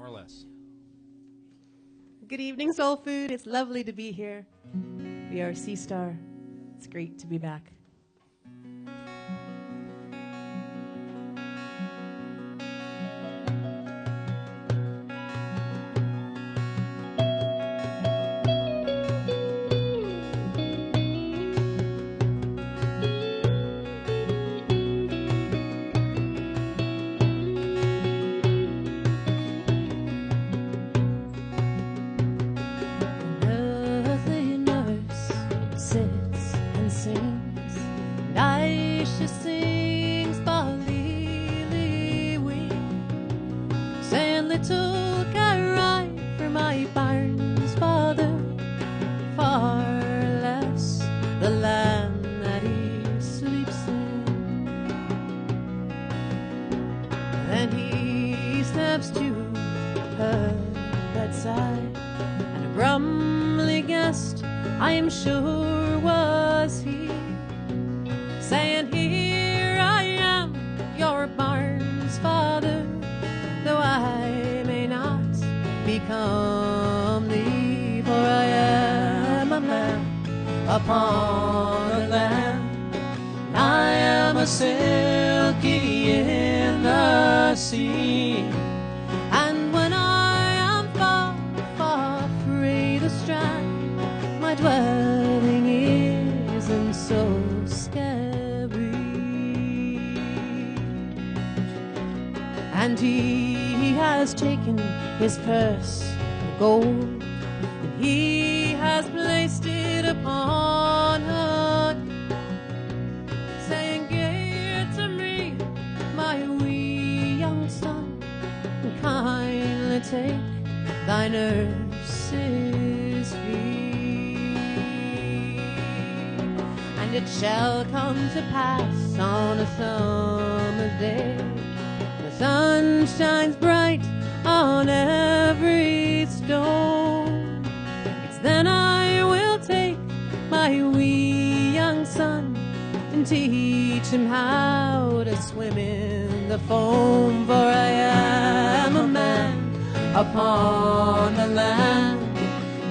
more or less. Good evening, Soul Food. It's lovely to be here. We are SeaStar. It's great to be back. Upon the land, I am a silky in the sea. And when I am far, far free to strand, my dwelling isn't so scary. And he has taken his purse of gold, and he has placed it upon her, saying, "Give to me, my wee young son, and kindly take thy nurse's fee." And it shall come to pass on a summer's day, the sun shines bright on every stone. It's then I will take my wee young son and teach him how to swim in the foam. For I am a man upon the land,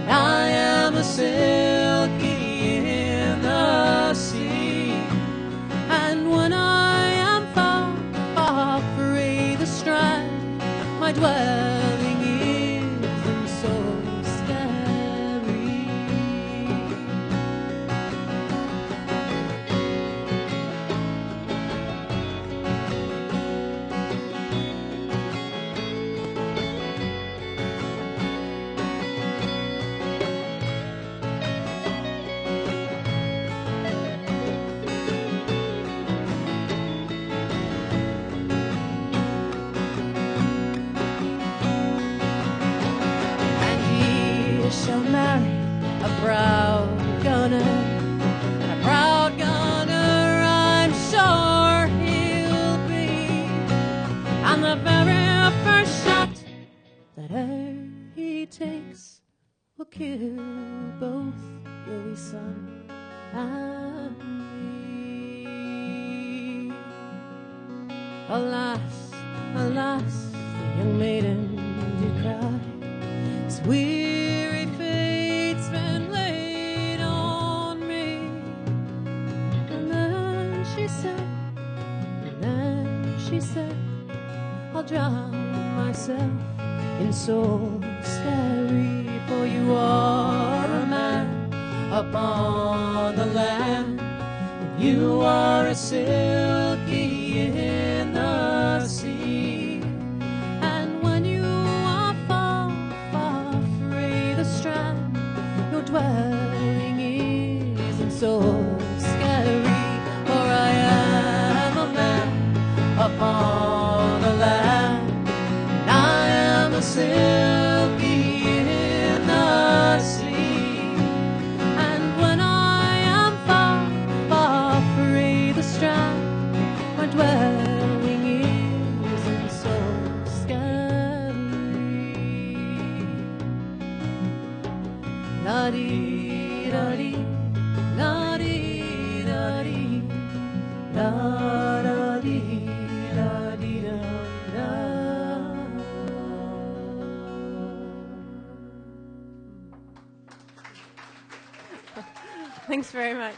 and I am a silky in the sea. And when I am far, far free to strand, my dwelling isn't so scary. Shall marry a proud gunner, and a proud gunner I'm sure he'll be. And the very first shot that e'er he takes will kill both your wee son and me. Alas, alas, the young maiden did cry, as weary fate's been laid on me. And then she said, I'll drown myself in soul scary. For you are a man upon the land, and you are a silky in the sea. And when you are far, far free to strand, your dwelling isn't so scary. For I am a man upon the land, and I am a silky in the sea. And when I am far, far free to strand, my dwelling isn't so scary. La-dee, da-dee, la-dee, da-dee, la-da-dee, la-dee, da-da. Thanks very much.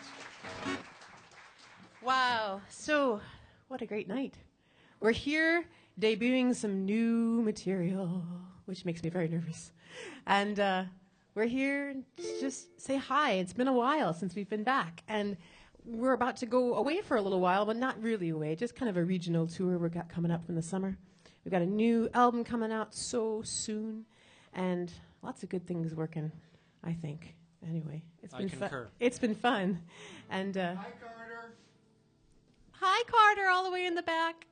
Wow. So, what a great night. We're here debuting some new material, which makes me very nervous. And we're here to just say hi. It's been a while since we've been back. And we're about to go away for a little while, but not really away, just kind of a regional tour we've got coming up in the summer. We've got a new album coming out so soon, and lots of good things working, I think. Anyway, I concur. It's been fun. And Hi, Carter. hi, Carter, all the way in the back.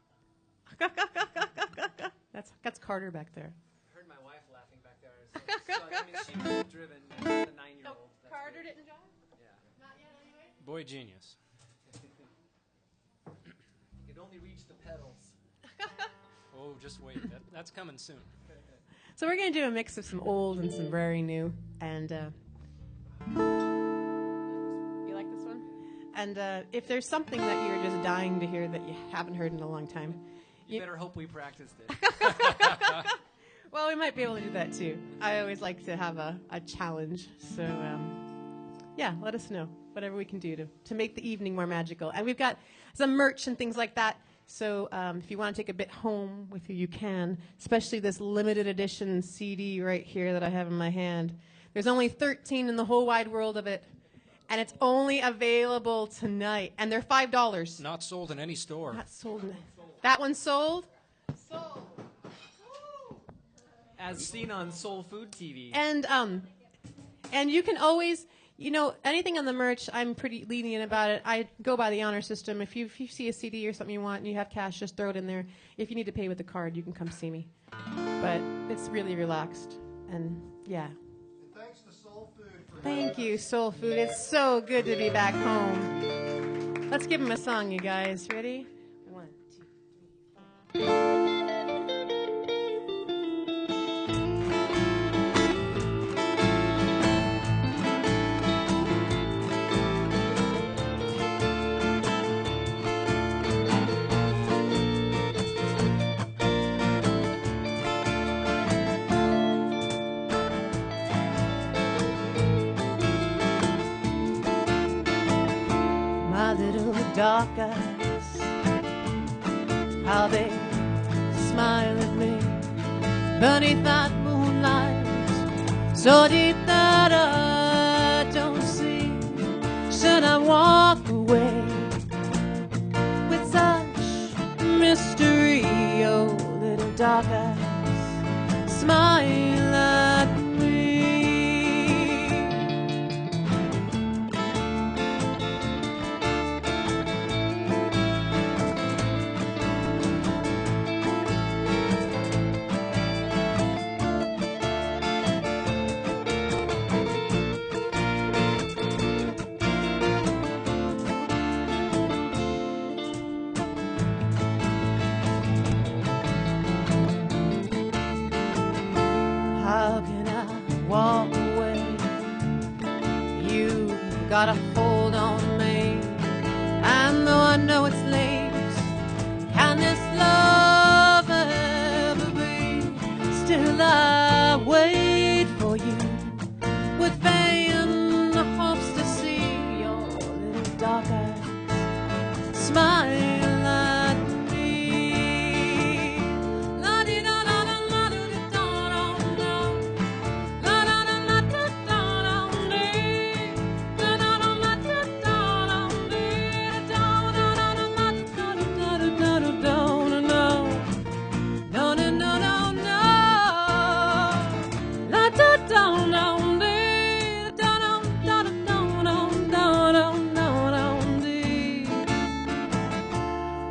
That's Carter back there. I heard my wife laughing back there. So that means she was driven, the 9-year-old. Carter didn't drive? Yeah. Not yet, anyway. Boy genius. You could only reach the pedals. Oh, just wait. That's coming soon. So we're going to do a mix of some old and some very new. And you like this one? And if there's something that you're just dying to hear that you haven't heard in a long time, You better hope we practiced it. well, we might be able to do that too. I always like to have a challenge. So, yeah, let us know. Whatever we can do to make the evening more magical. And we've got some merch and things like that. So if you want to take a bit home with you, you can. Especially this limited edition CD right here that I have in my hand. There's only 13 in the whole wide world of it. And it's only available tonight. And they're $5. Not sold in any store. Not sold. That one's sold? Sold. As seen on Soul Food TV. And you can always, anything on the merch, I'm pretty lenient about it. I go by the honor system. If you see a CD or something you want and you have cash, just throw it in there. If you need to pay with a card, you can come see me. But it's really relaxed. And, yeah. And thanks to Soul Food for Thank you, Soul Food. It's so good to be back home. Let's give them a song, you guys. Ready? 1, 2, 3, 4. Dark eyes, how they smile at me beneath that moonlight, so deep that I don't see. Should I walk away with such mystery? Oh, little dark eyes, smile at me. Got a hold on me, and though I know it's late, can this love ever be? Still I wait for you with vain hopes to see your little dark eyes smile at me. La di da da da la da da da da. La da da da da da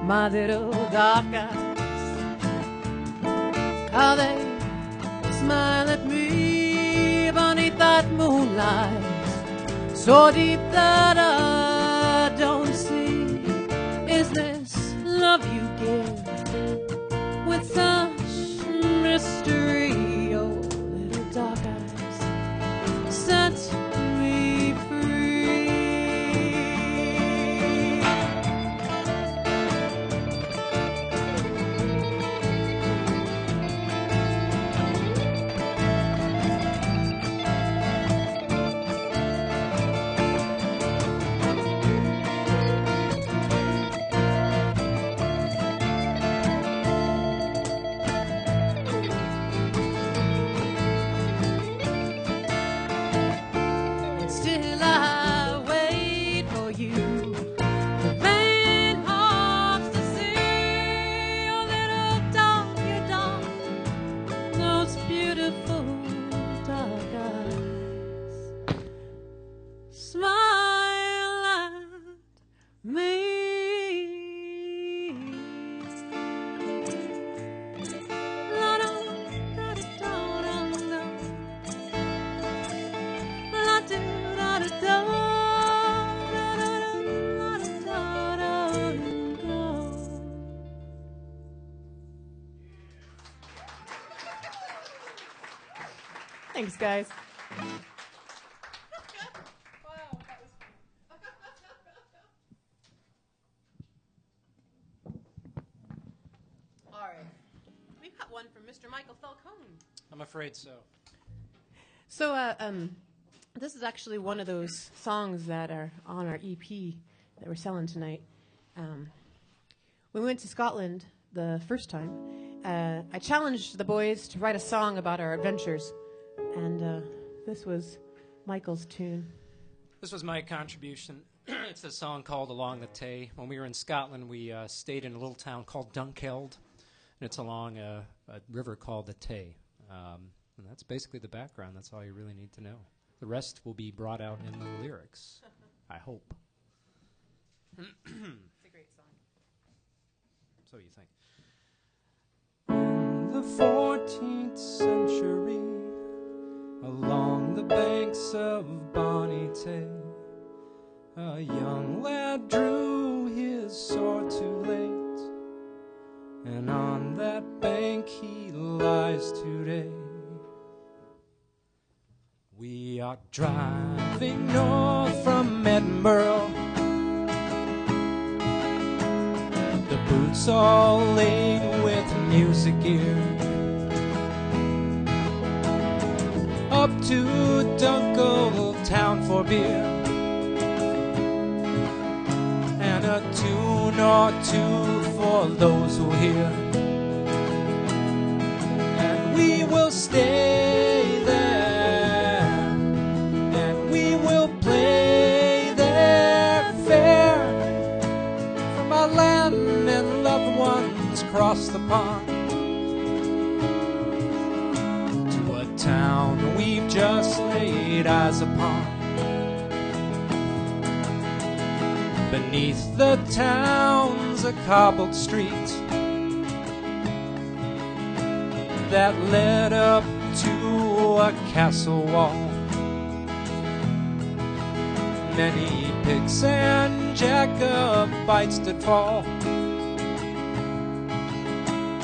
my little dark eyes, how they smile at me beneath that moonlight, so deep that I don't see. Is this love you give with such mystery? Oh, little dark eyes, set me free. those beautiful dark eyes smile at me. Thanks, guys. All right. We've got one from Mr. Michael Falcone. I'm afraid so. So, this is actually one of those songs that are on our EP that we're selling tonight. We went to Scotland the first time. I challenged the boys to write a song about our adventures, and this was Michael's tune. This was my contribution. It's a song called Along the Tay. When we were in Scotland, we stayed in a little town called Dunkeld, and it's along a river called the Tay. And that's basically the background. That's all you really need to know. The rest will be brought out in the lyrics, I hope. It's a great song. So you think. In the 14th century, along the banks of Bonny Tay, a young lad drew his sword too late, and on that bank he lies today. We are driving north from Edinburgh, the boots all laden with music gear, up to Dunkeld town for beer, and a tune or two for those who hear, and we will stay there, and we will play there fair, from our land and loved ones across the pond, to a town we've just laid eyes upon. Beneath the town's a cobbled street that led up to a castle wall. Many pigs and Jacobites did fall,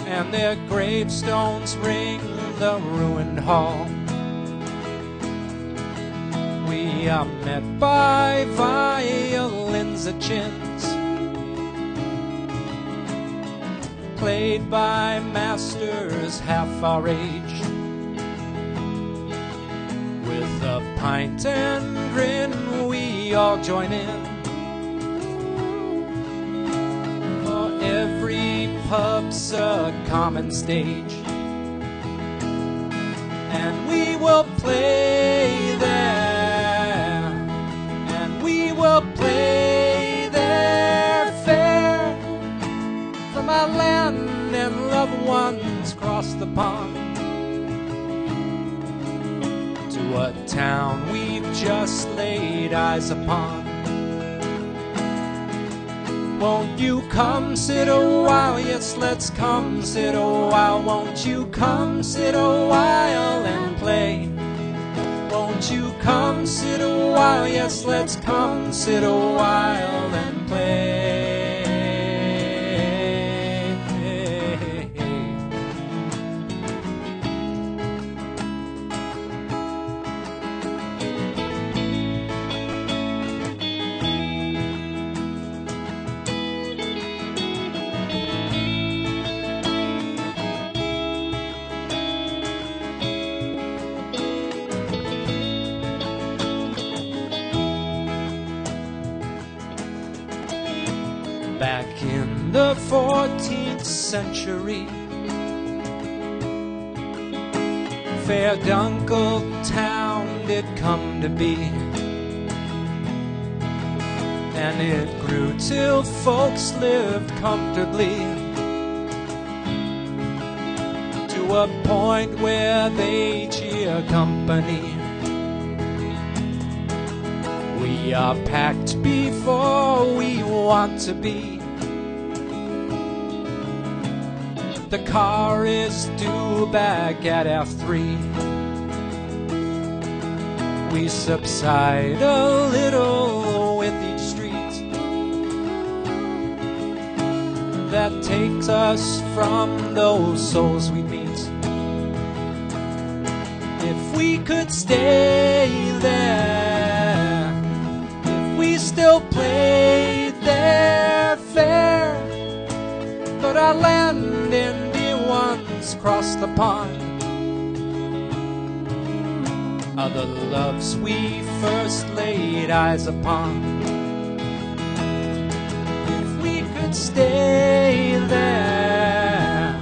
and their gravestones ring the ruined hall. We are met by violins at chins, played by masters half our age. With a pint and grin we all join in, for every pub's a common stage, and we will play there, and we will play there fair, from our land and loved ones across the pond, to a town we've just laid eyes upon. Won't you come sit a while? Yes, let's come sit a while. Won't you come sit a while and play? Won't you come sit a while? Yes, let's come sit a while and play. Back in the 14th century, fair Dunkeld town did come to be, and it grew till folks lived comfortably, to a point where they cheer company. We are packed before we want to be. The car is due back at F3. We subside a little with each street that takes us from those souls we meet. If we could stay there, if we still played their fair, but our land and dear ones cross the pond are the loves we first laid eyes upon. If we could stay there,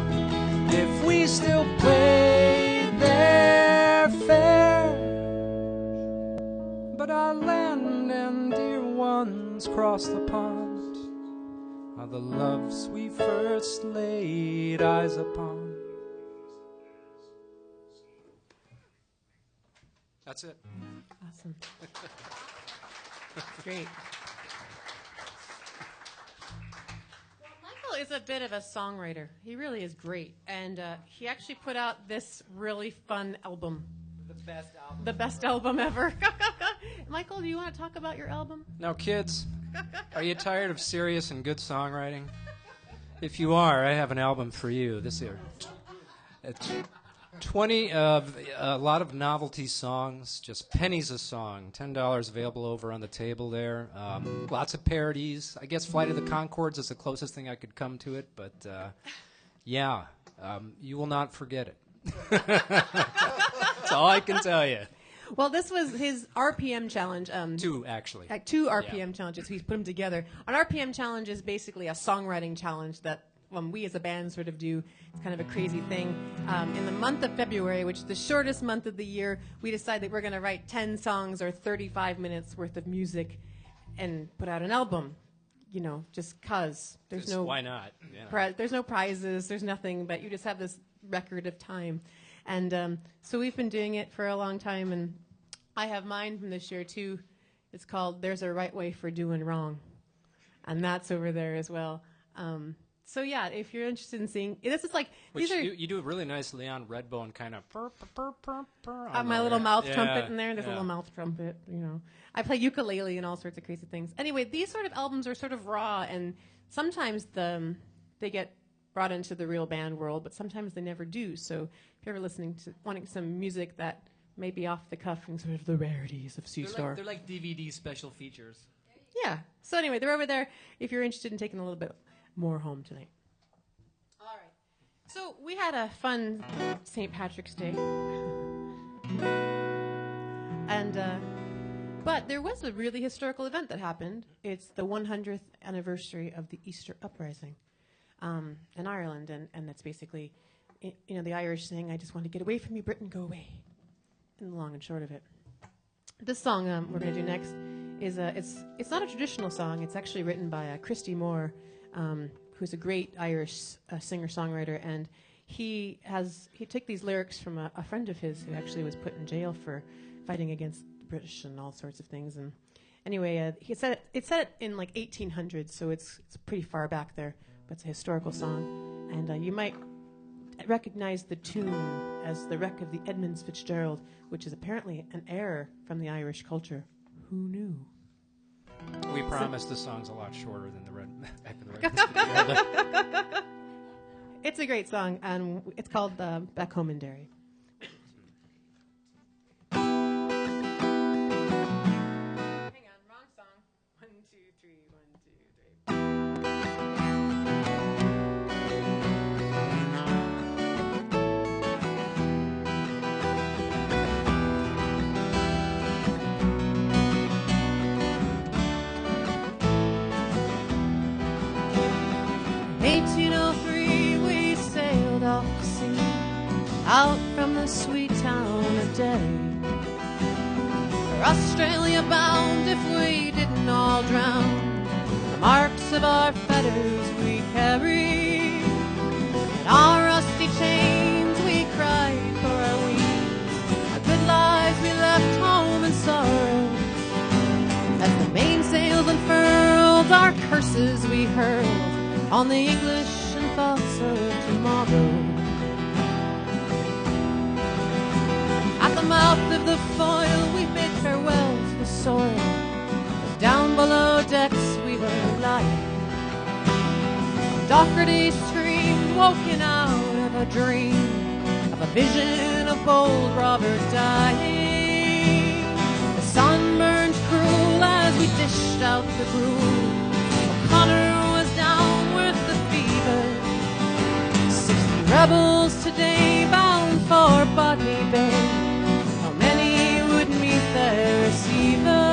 if we still played their fair, but our land and dear ones cross the pond are the loves we first laid eyes upon. That's it. Awesome. Great. Well, Michael is a bit of a songwriter. He really is great. And he actually put out this really fun album. The best album. The best album ever. Michael, do you want to talk about your album? Now, kids, are you tired of serious and good songwriting? If you are, I have an album for you this year. It's 20 of a lot of novelty songs, just pennies a song. $10 available over on the table there. Lots of parodies. I guess Flight of the Conchords is the closest thing I could come to it, but yeah, you will not forget it. That's all I can tell you. Well, this was his RPM challenge. Two, actually. Two RPM challenges. He's put them together. An RPM challenge is basically a songwriting challenge that we as a band sort of do. It's kind of a crazy thing. In the month of February, which is the shortest month of the year, we decide that we're going to write 10 songs or 35 minutes worth of music and put out an album. You know, just 'cause. There's no why not? Yeah. There's no prizes. There's nothing, but you just have this record of time. And so we've been doing it for a long time, and I have mine from this year, too. It's called There's a Right Way for Doing Wrong, and that's over there as well. So, yeah, if you're interested in seeing... This is like... Which these are you do a really nice Leon Redbone kind of... my little mouth trumpet in there. There's yeah. a little mouth trumpet, you know. I play ukulele and all sorts of crazy things. Anyway, these sort of albums are sort of raw, and sometimes they get brought into the real band world, but sometimes they never do. So if you're ever wanting some music that may be off the cuff and sort of the rarities of SeaStar. They're like DVD special features. Yeah. So anyway, they're over there if you're interested in taking a little bit more home tonight. All right. So we had a fun St. Patrick's Day. And but there was a really historical event that happened. It's the 100th anniversary of the Easter Uprising in Ireland, and that's basically, the Irish saying, "I just want to get away from you, Britain, go away." And the long and short of it. This song we're going to do next is it's not a traditional song. It's actually written by Christy Moore, who's a great Irish singer-songwriter, and he took these lyrics from a friend of his who actually was put in jail for fighting against the British and all sorts of things. And anyway, it said it in like 1800s, so it's pretty far back there, but it's a historical song, and you might recognize the tune as The Wreck of the Edmunds Fitzgerald, which is apparently an error from the Irish culture. Who knew? We promised the song's a lot shorter than the Red. It's a great song, and it's called Back Home in Derry. Hang on, wrong song. 1, 2, 3, 1, 2, 3. Out from the sweet town of Derry, for Australia bound if we didn't all drown. The marks of our fetters we carry, and our rusty chains we curses we hurled on the English and thoughts of tomorrow. At the mouth of the foil we bid farewell to the soil, as down below decks we were lying. Doherty's stream, woken out of a dream, of a vision of bold Robert dying. The sun burned cruel as we dished out the gruel. O'Connor was down with the fever. 60 rebels today bound for Botany Bay. How many would meet their receiver?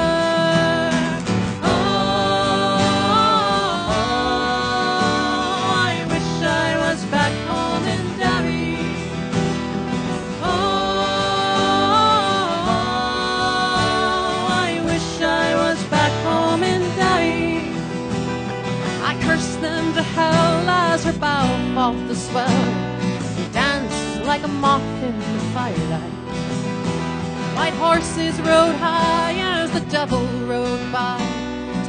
As her bow fought the swell, we danced like a moth in the firelight. White horses rode high as the devil rode by,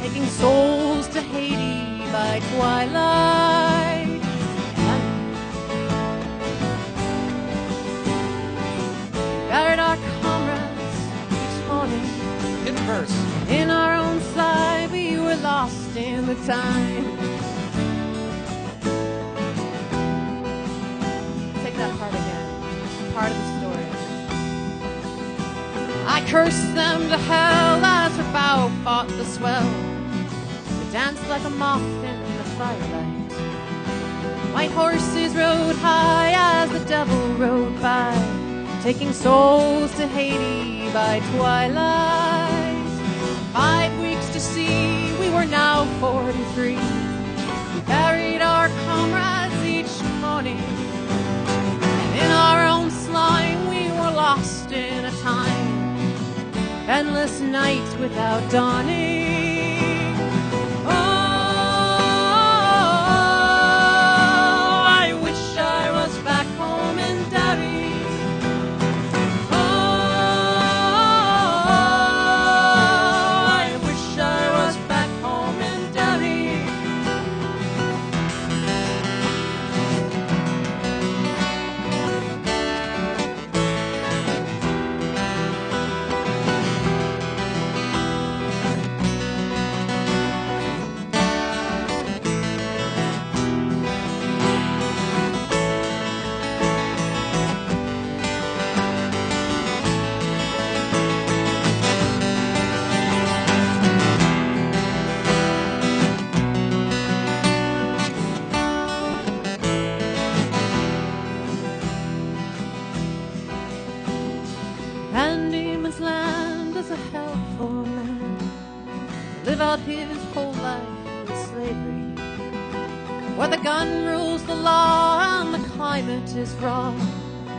taking souls to Haiti by twilight. We buried our comrades each morning. Hidden verse. In our own fly we were lost in the time. That part again, part of the story. I cursed them to hell as her bow fought the swell. We danced like a moth in the firelight. White horses rode high as the devil rode by, taking souls to Haiti by twilight. 5 weeks to sea, we were now 43. We buried our comrades each morning. In our own slime we were lost in a time, endless night without dawning. Oh, I wish I was back home in Derry. Oh, I wish I was back home in Derry. Live out his whole life in slavery, where the gun rules the law and the climate is raw.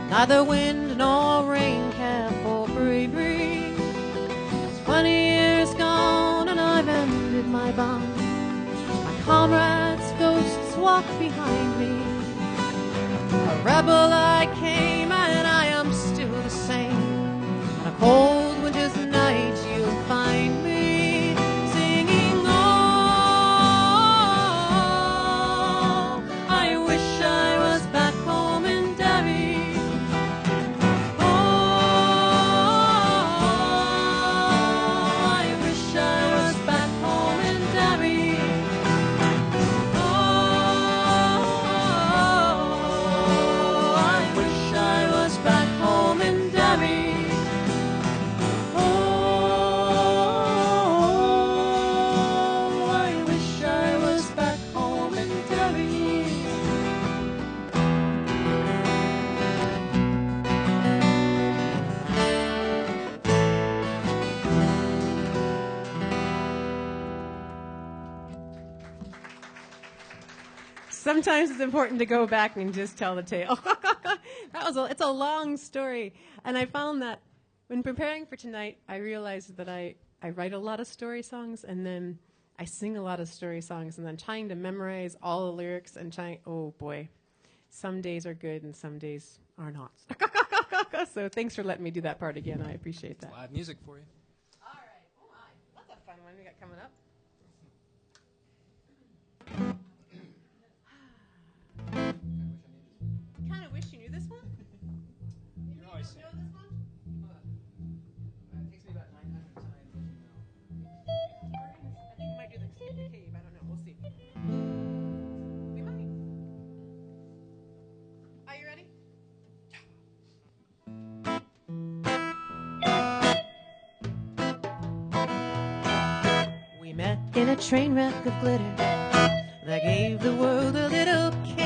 Neither wind nor rain care for bravery. It's 20 years gone and I've ended my bond. My comrades' ghosts walk behind me. A rebel I came and I am still the same. On a cold winter's night you'll find me sometimes it's important to go back and just tell the tale. It's a long story. And I found that when preparing for tonight, I realized that I write a lot of story songs, and then I sing a lot of story songs, and then trying to memorize all the lyrics and oh boy, some days are good and some days are not. So thanks for letting me do that part again. I appreciate that. Live music for you. All right. Oh my. That's a fun one we got coming up. in a train wreck of glitter that gave the world a little kick.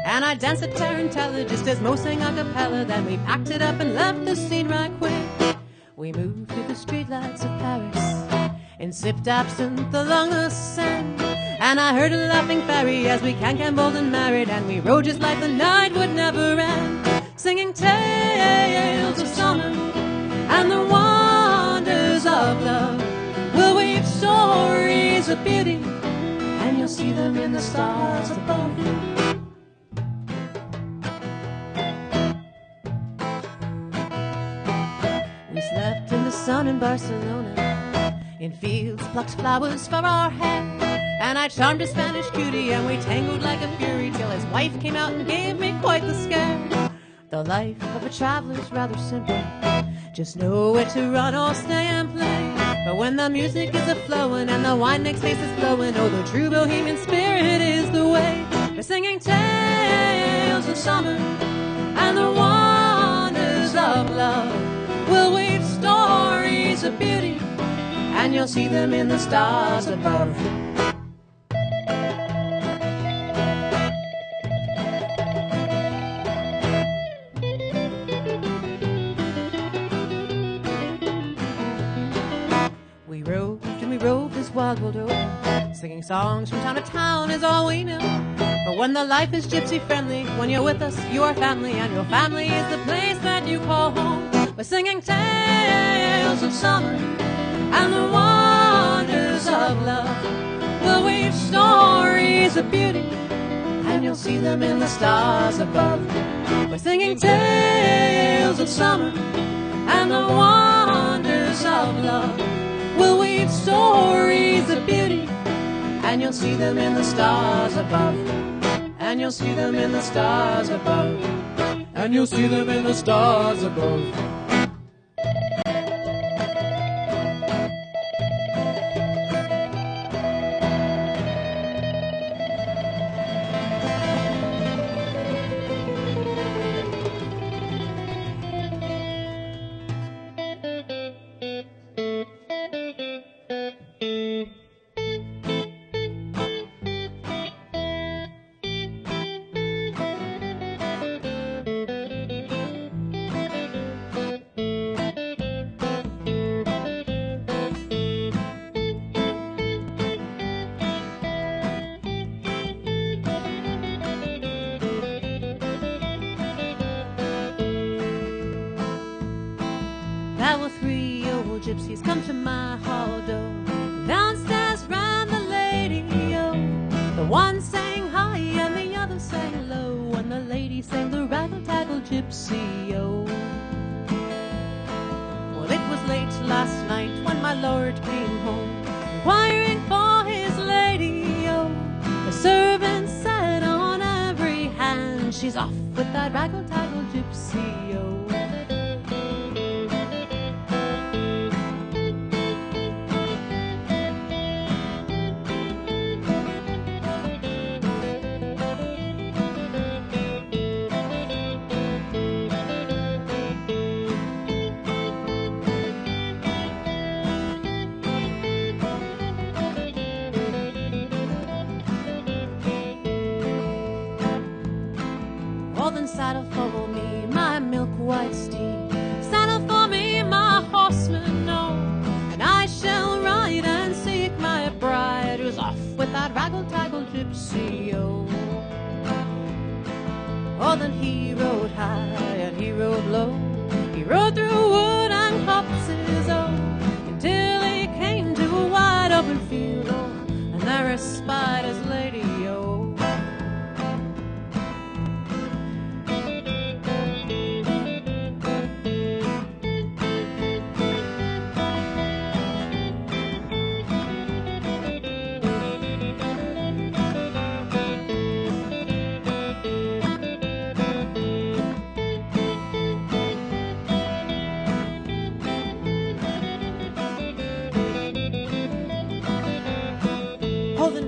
And I danced a tarantella just as Mo sang a cappella. Then we packed it up and left the scene right quick. We moved through the streetlights of Paris and sipped absinthe along the Seine. And I heard a laughing fairy as we can-can-bowled and married. And we rode just like the night would never end, singing tales of summer and the wonders of love. We'll weave stories of beauty, and you'll see them in the stars above. We slept in the sun in Barcelona, in fields plucked flowers for our hair. And I charmed a Spanish cutie, and we tangled like a fury till his wife came out and gave me quite the scare. The life of a traveler's rather simple, just know where to run or stay and play. But when the music is a-flowing and the wine makes faces glowing, oh, the true bohemian spirit is the way. We're singing tales of summer and the wonders of love. We'll weave stories of beauty, and you'll see them in the stars above. We roved this wild world over, singing songs from town to town is all we know. But when the life is gypsy friendly, when you're with us, you are family, and your family is the place that you call home. We're singing tales of summer and the wonders of love. We'll weave stories of beauty, and you'll see them in the stars above. We're singing tales of summer and the wonders of love. We'll weave stories of beauty, and you'll see them in the stars above. And you'll see them in the stars above. And you'll see them in the stars above. There were 3 old gypsies come to my hall door. Downstairs ran the lady, oh. The one sang high and the other sang low, and the lady sang the raggle-taggle gypsy, oh. Well, it was late last night when my lord came home, inquiring for his lady, oh. The servant said on every hand, she's off with that raggle-taggle gypsy, oh. Saddle for me my milk-white steed, saddle for me my horseman, no, and I shall ride and seek my bride, who's off with that raggle-taggle gypsy, oh. Oh, then he rode high and he rode low, he rode through wood and copses, oh, until he came to a wide open field, oh, and there he spied his lady, oh.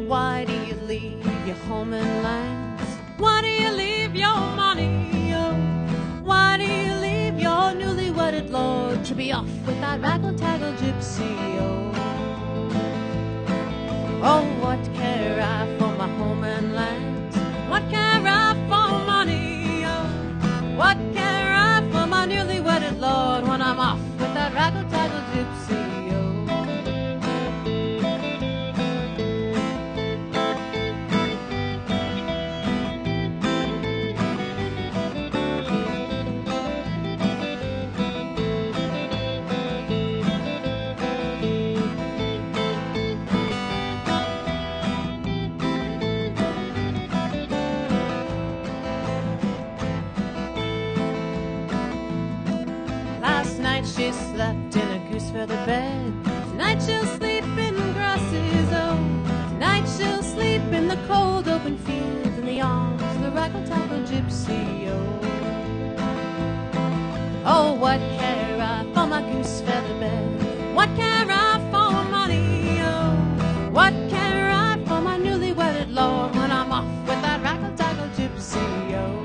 Why do you leave your home and lands? Why do you leave your money, oh? Why do you leave your newly wedded lord to be off with that raggle-taggle gypsy, oh? Oh, what care I for my home and land? What care I for money? Oh, what care I for my newly wedded lord when I'm off with that raggle-taggle gypsy? She slept in a goose-feather bed. Tonight she'll sleep in grasses, oh. Tonight she'll sleep in the cold open fields in the arms of the raggle-taggle gypsy, oh. Oh, what care I for my goose-feather bed? What care I for money, oh. What care I for my newly wedded lord when I'm off with that raggle-taggle gypsy, oh.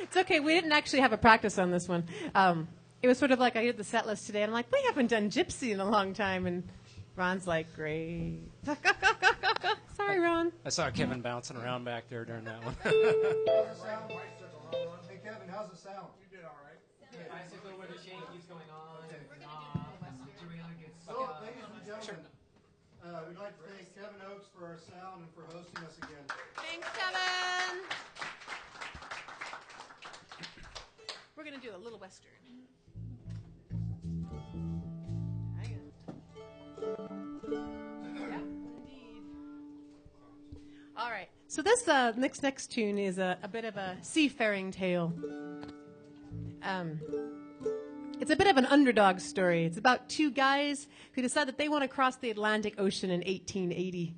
It's okay. We didn't actually have a practice on this one. It was sort of like I did the set list today, and I'm like, we haven't done Gypsy in a long time. And Ron's like, great. Sorry, Ron. I saw Kevin bouncing around back there during that one. How's it sound? Hey, Kevin, how's it sound? You did all right. Bicycle where the chain keeps going on and off. Joanna gets So, ladies and gentlemen, we'd like to thank Kevin Oakes for our sound and for hosting us again. Thanks, Kevin. We're going to do a little Western. Hang on. Yeah, indeed. All right. So this next tune is a bit of a seafaring tale. It's a bit of an underdog story. It's about two guys who decide that they want to cross the Atlantic Ocean in 1880.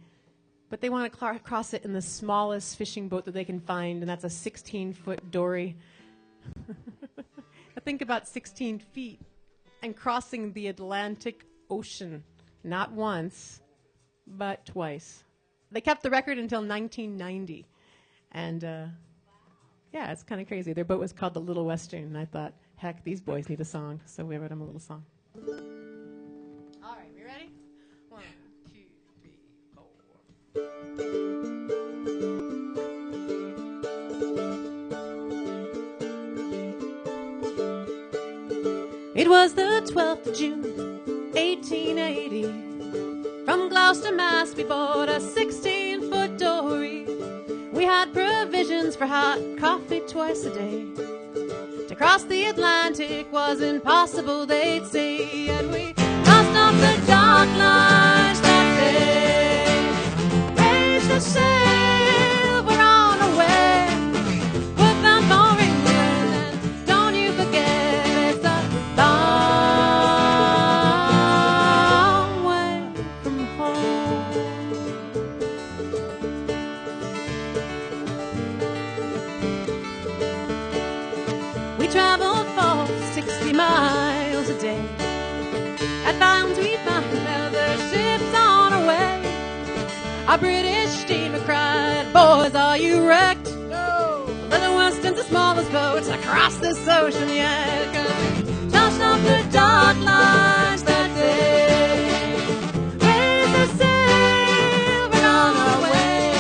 But they want to cross it in the smallest fishing boat that they can find, and that's a 16-foot dory. I think about 16 feet. And crossing the Atlantic Ocean, not once, but twice. They kept the record until 1990. And, yeah, it's kind of crazy. Their boat was called the Little Western, and I thought, heck, these boys need a song. So we wrote them a little song. All right, we ready? 1, 2, 3, 4. It was the 12th of June, 1880. From Gloucester, Mass, we bought a 16-foot dory. We had provisions for hot coffee twice a day. To cross the Atlantic was impossible, they'd say. And we crossed off the dock lines that day. Raised the sail, we're on our way. We're bound for England, and don't you forget, it's a long way from home. We traveled for 60 miles a day. At times we found other ships on our way. Our British steamer cried, boys, are you wrecked? No. Little Western's the smallest boats across this ocean yet. 'Cause we tossed off the dock lines that day. Raised the sail, we're on our way.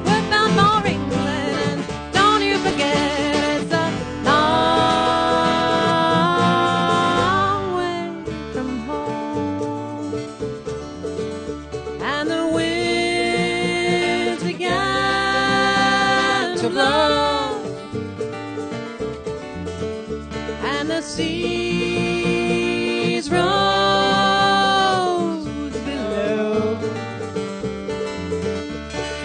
We're bound for England, and don't you forget, it's a long way from home. And the winds began to blow, and the seas rose below,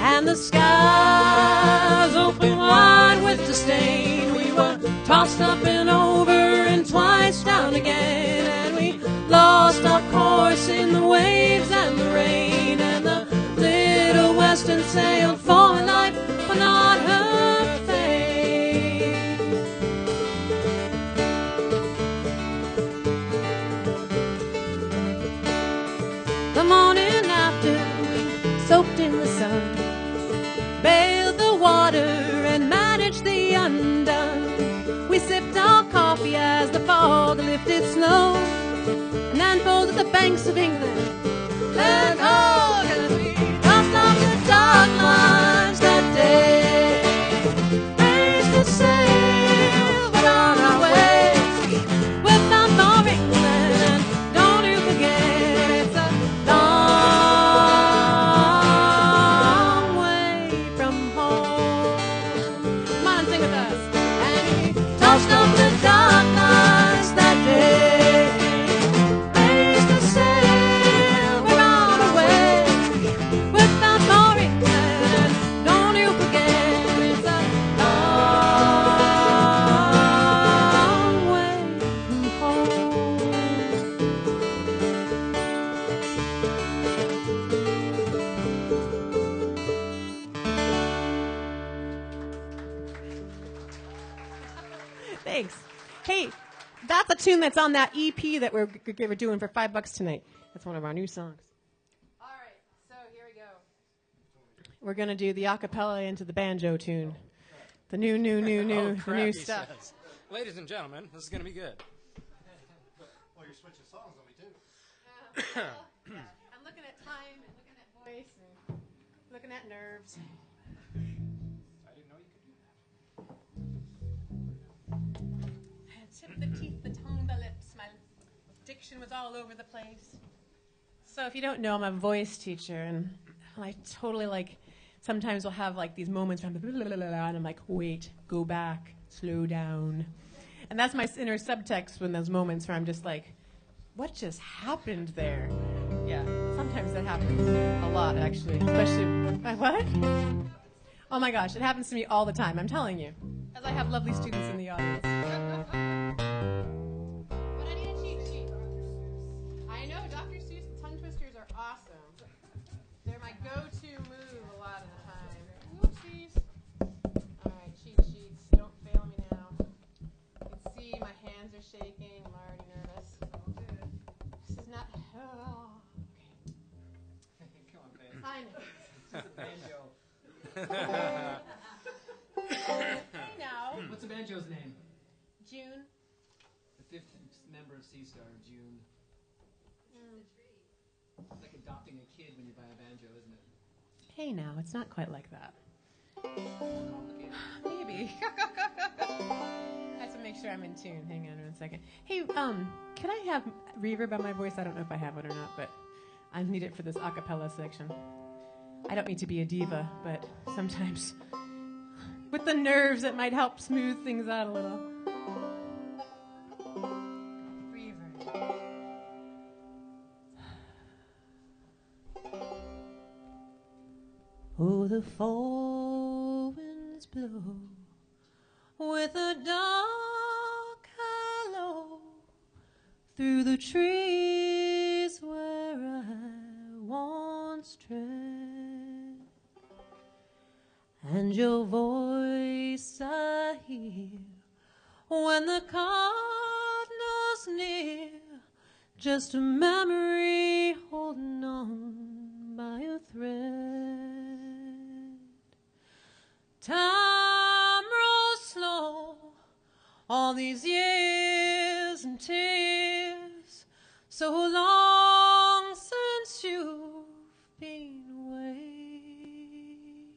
and the skies open wide with disdain. We were tossed up and over and twice down again, and we lost our course in the waves and the rain, and the little western sailed for her life, but not her fate. The morning after we soaked in the sun, bailed the water and managed the undone. We sipped our coffee as the fog lifted slow, and then folded the banks of England. Let go, 'cause we tossed off the dark lines that day. Raised the sail, but on our way, we're bound for England, and don't you forget it's a long way from home. Come on, sing with us. And we tossed off the dark lines that day. Raised the sail, we're on our way. We're bound for England, and don't you forget it's a long way from home. Thanks. Hey, that's a tune that's on that EP that we're doing for $5 tonight. That's one of our new songs. All right, so here we go. We're going to do the a cappella into the banjo tune. The new stuff. Says. Ladies and gentlemen, this is going to be good. Well, you're switching songs on me, too. I'm looking at time and looking at voice and looking at nerves. I didn't know you could do that. I had tipped the teeth, the tongue, the lips. My diction was all over the place. So if you don't know, I'm a voice teacher, and I totally sometimes we'll have these moments where I'm blah, blah, blah, blah, and I'm like, wait, go back, slow down. And that's my inner subtext when those moments where I'm just like, what just happened there? Yeah, sometimes that happens a lot, actually. Especially, what? Oh my gosh, it happens to me all the time, I'm telling you. As I have lovely students in the audience. But I need a cheat sheet. I know, Dr. Seuss tongue twisters are awesome. They're my go-to move a lot of the time. Whoopsies. All right, cheat sheets. Don't fail me now. You can see my hands are shaking. I'm already nervous. This is not. Oh, okay. Come on, man. I know. This is a banjo. Hey now. What's the banjo's name? June. The fifth member of SeaStar, June. It's like adopting a kid when you buy a banjo, isn't it? Hey now. It's not quite like that. Complicated. Maybe. I have to make sure I'm in tune. Hang on 1 second. Hey, can I have reverb on my voice? I don't know if I have it or not, but I need it for this a cappella section. I don't mean to be a diva, but sometimes with the nerves it might help smooth things out a little. Reverb. Oh, the fall winds blow with a dark halo through the trees where I once tread, and your voice I hear when the cardinal's near, just a memory holding on by a thread. Time rolls slow, all these years and tears, so long since you've been away.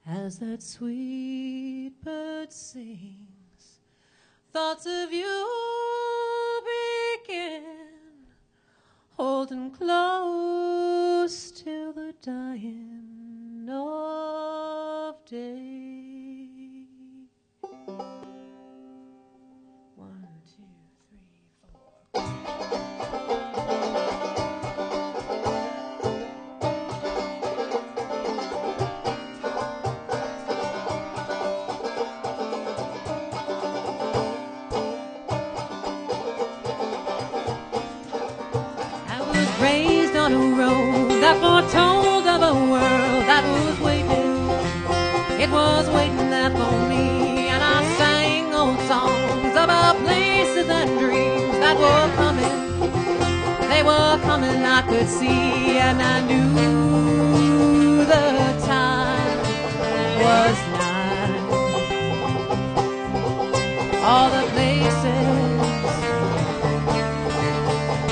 As that sweet bird sings, thoughts of you begin, holding close till the dying of day. on a road that foretold of a world that was waiting. It was waiting there for me, and I sang old songs about places and dreams that were coming. They were coming, I could see, and I knew the time was nigh. All the places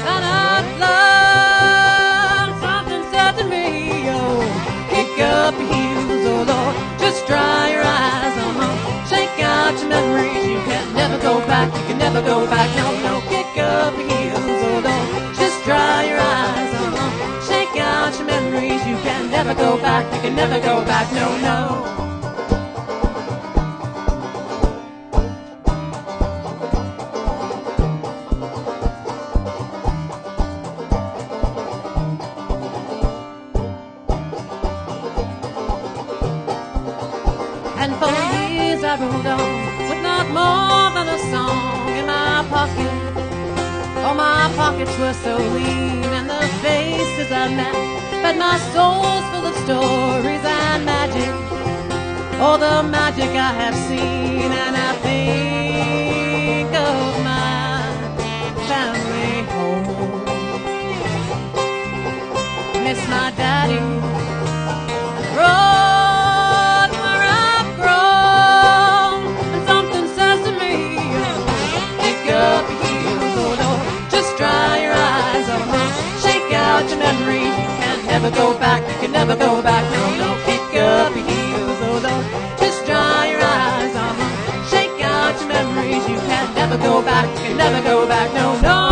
that I'd loved, something said to me, oh, kick up your heels, oh Lord, just dry your eyes, shake out your memories, you can never go back, you can never go back, no, no, kick up your heels, oh Lord, just dry your eyes, shake out your memories, you can never go back, you can never go back, no, no. And for years I rode on with not more than a song in my pocket. Oh, my pockets were so lean, and the faces I met, but my soul's full of stories and magic. Oh, the magic I have seen, and I think of my family home. Miss my daddy. Road where I've grown, and something says to me, pick up your heels, oh Lord, just dry your eyes, shake out your memories, you can never go back, you can never go back, no, no, pick up your heels, oh Lord, just dry your eyes, shake out your memories, you can never go back, you can never go back, no, no.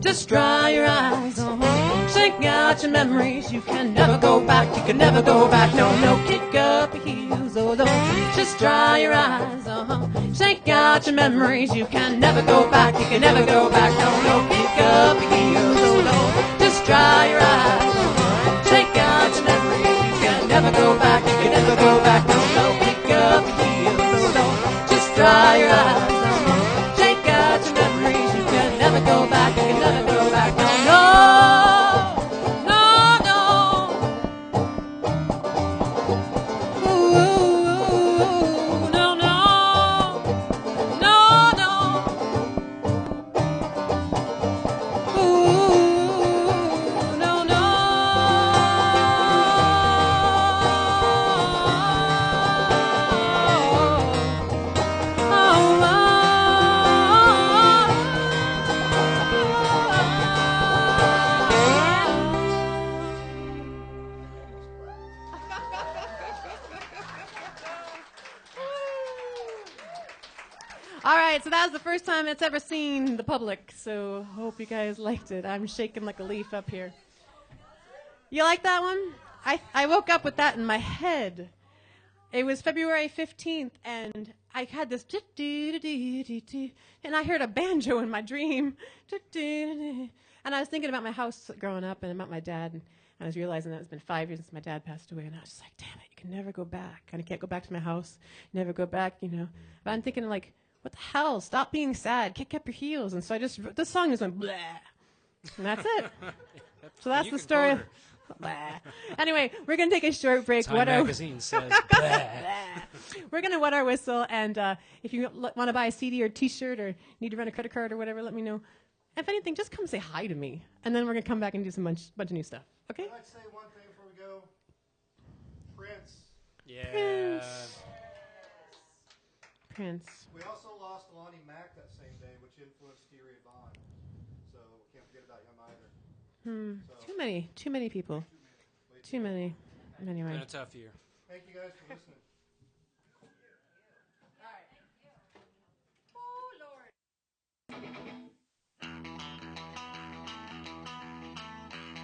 Just dry your eyes, shake out your memories, you can never go back, you can never go back, no, no, kick up your heels, oh Lord, just dry your eyes, shake out your memories, you can never go back, you can never go back, no, no, kick up your heels, oh Lord, just dry your eyes, shake out your memories, you can never go back, you can never go back, no, no, kick up your heels, oh Lord, just dry your eyes, shake out your memories, you can never go back, you can never go back, no, no, no, no. Ooh, no, no, no, no. Ooh, no, no. All right, so that was the first time it's ever seen the public, so hope you guys liked it. I'm shaking like a leaf up here. You like that one? I woke up with that in my head. It was February 15th, and I had this, and I heard a banjo in my dream. And I was thinking about my house growing up and about my dad, and I was realizing that it's been 5 years since my dad passed away, and I was just like, damn it, you can never go back. And I can't go back to my house, never go back, you know. But I'm thinking, like, what the hell? Stop being sad. Kick up your heels. And so this song just went, blah. And that's it. So that's the story. Anyway, we're going to take a short break. Time magazine says, blah. We're going to wet our whistle, and if you want to buy a CD or T-shirt or need to run a credit card or whatever, let me know. If anything, just come say hi to me, and then we're going to come back and do some bunch of new stuff. Okay? I'd like to say one thing before we go. Prince. Yeah. Prince. We also lost Lonnie Mack that same day, which influenced Stevie Vaughn. So we can't forget about him either. So, Too many people. Too many. Anyway. Been a tough year. thank you guys for listening.